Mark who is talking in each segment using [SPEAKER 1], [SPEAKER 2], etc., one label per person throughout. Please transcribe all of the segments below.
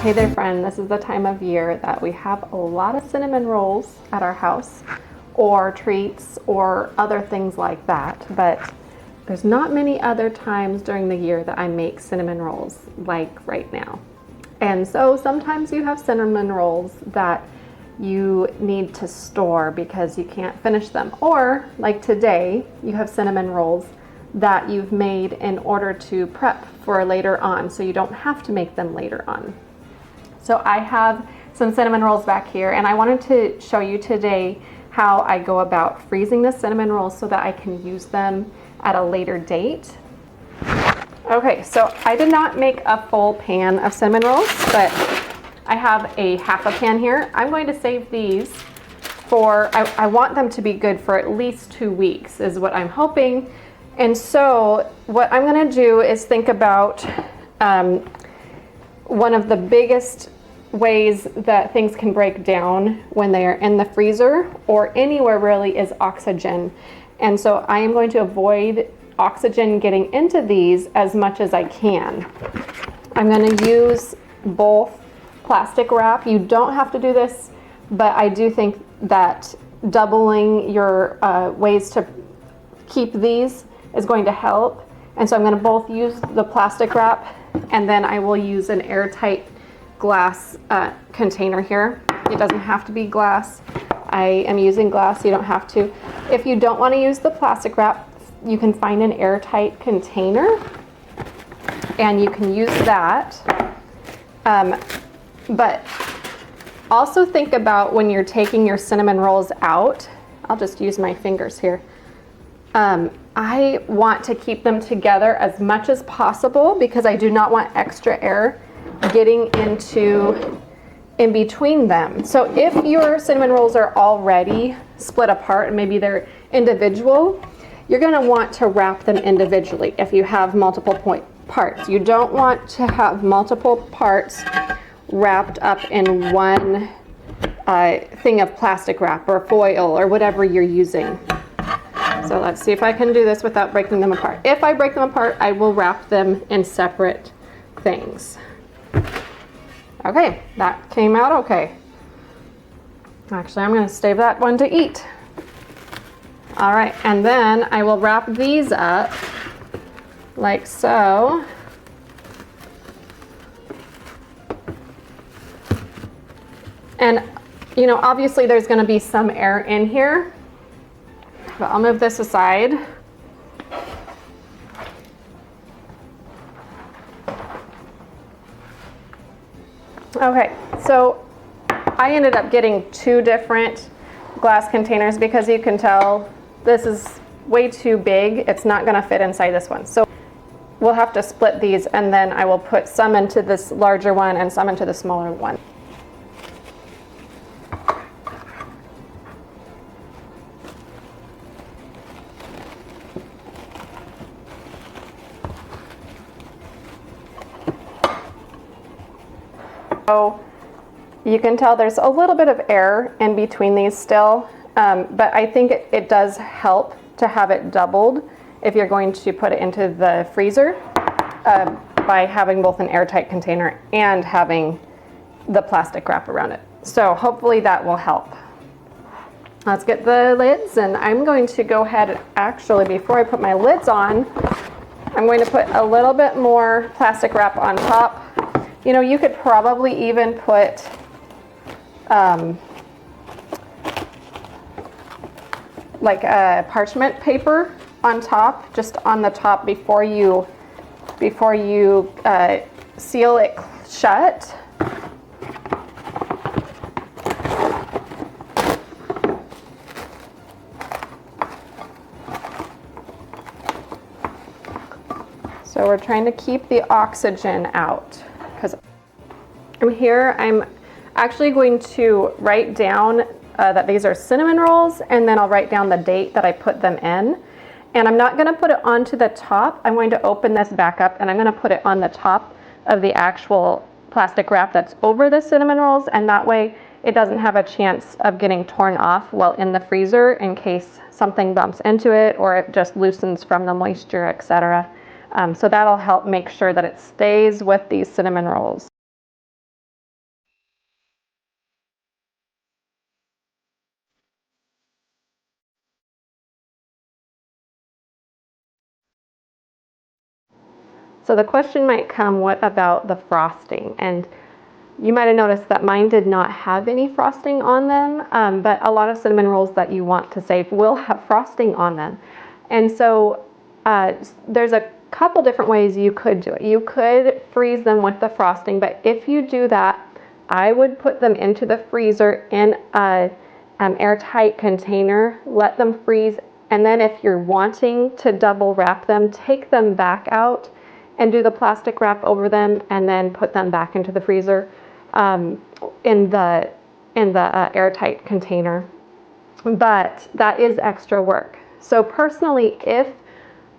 [SPEAKER 1] Hey there friend, this is the time of year that we have a lot of cinnamon rolls at our house, or treats, or other things like that, but there's not many other times during the year that I make cinnamon rolls like right now. And so sometimes you have cinnamon rolls that you need to store because you can't finish them, or like today, you have cinnamon rolls that you've made in order to prep for later on, so you don't have to make them later on. So I have some cinnamon rolls back here, and I wanted to show you today how I go about freezing the cinnamon rolls so that I can use them at a later date. Okay, so I did not make a full pan of cinnamon rolls, but I have a half a pan here. I'm going to save these for, I want them to be good for at least 2 weeks is what I'm hoping. And so what I'm gonna do is think about one of the biggest ways that things can break down when they are in the freezer or anywhere really is oxygen. And so I am going to avoid oxygen getting into these as much as I can. I'm gonna use both plastic wrap. You don't have to do this, but I do think that doubling your ways to keep these is going to help. And so I'm going to both use the plastic wrap, and then I will use an airtight glass container here. It doesn't have to be glass. I am using glass, you don't have to. If you don't want to use the plastic wrap, you can find an airtight container and you can use that. But also think about when you're taking your cinnamon rolls out. I'll just use my fingers here. I want to keep them together as much as possible because I do not want extra air getting in between them. So if your cinnamon rolls are already split apart and maybe they're individual, you're going to want to wrap them individually if you have multiple parts. You don't want to have multiple parts wrapped up in one thing of plastic wrap or foil or whatever you're using. So let's see if I can do this without breaking them apart. If I break them apart, I will wrap them in separate things. Okay, that came out okay. Actually, I'm going to save that one to eat. All right, and then I will wrap these up like so. And, you know, obviously there's going to be some air in here, but I'll move this aside. Okay, so I ended up getting 2 different glass containers because you can tell this is way too big. It's not going to fit inside this one. So we'll have to split these, and then I will put some into this larger one and some into the smaller one. So you can tell there's a little bit of air in between these still, but I think it does help to have it doubled if you're going to put it into the freezer by having both an airtight container and having the plastic wrap around it. So hopefully that will help. Let's get the lids, and I'm going to go ahead, actually before I put my lids on, I'm going to put a little bit more plastic wrap on top. You know, you could probably even put like a parchment paper on top, just on the top before you seal it shut. So we're trying to keep the oxygen out. Because I'm actually going to write down that these are cinnamon rolls, and then I'll write down the date that I put them in. And I'm not going to put it onto the top. I'm going to open this back up, and I'm going to put it on the top of the actual plastic wrap that's over the cinnamon rolls, and that way it doesn't have a chance of getting torn off while in the freezer in case something bumps into it or it just loosens from the moisture, etc. So that'll help make sure that it stays with these cinnamon rolls. So the question might come, what about the frosting? And you might have noticed that mine did not have any frosting on them, but a lot of cinnamon rolls that you want to save will have frosting on them. And so there's a couple different ways you could do it. You could freeze them with the frosting, but if you do that, I would put them into the freezer in a airtight container, let them freeze, and then if you're wanting to double wrap them, take them back out and do the plastic wrap over them and then put them back into the freezer in the airtight container. But that is extra work. So personally, if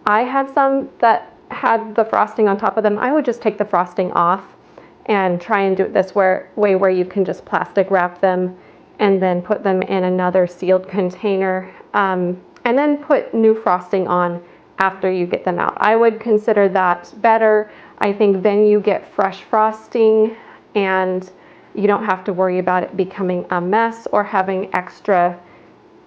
[SPEAKER 1] I had some that had the frosting on top of them, I would just take the frosting off and try and do it this way where you can just plastic wrap them and then put them in another sealed container, and then put new frosting on after you get them out. I would consider that better. I think then you get fresh frosting and you don't have to worry about it becoming a mess or having extra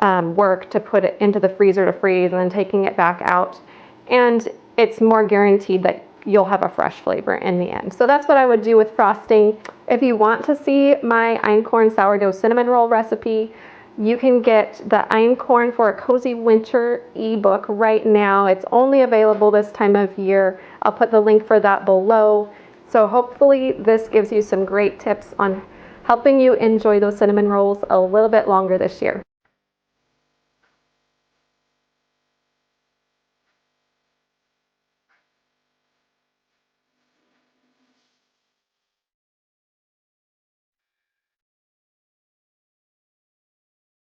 [SPEAKER 1] work to put it into the freezer to freeze and then taking it back out. And it's more guaranteed that you'll have a fresh flavor in the end. So that's what I would do with frosting. If you want to see my Einkorn sourdough cinnamon roll recipe, you can get the Einkorn for a Cozy Winter ebook right now. It's only available this time of year. I'll put the link for that below. So hopefully this gives you some great tips on helping you enjoy those cinnamon rolls a little bit longer this year.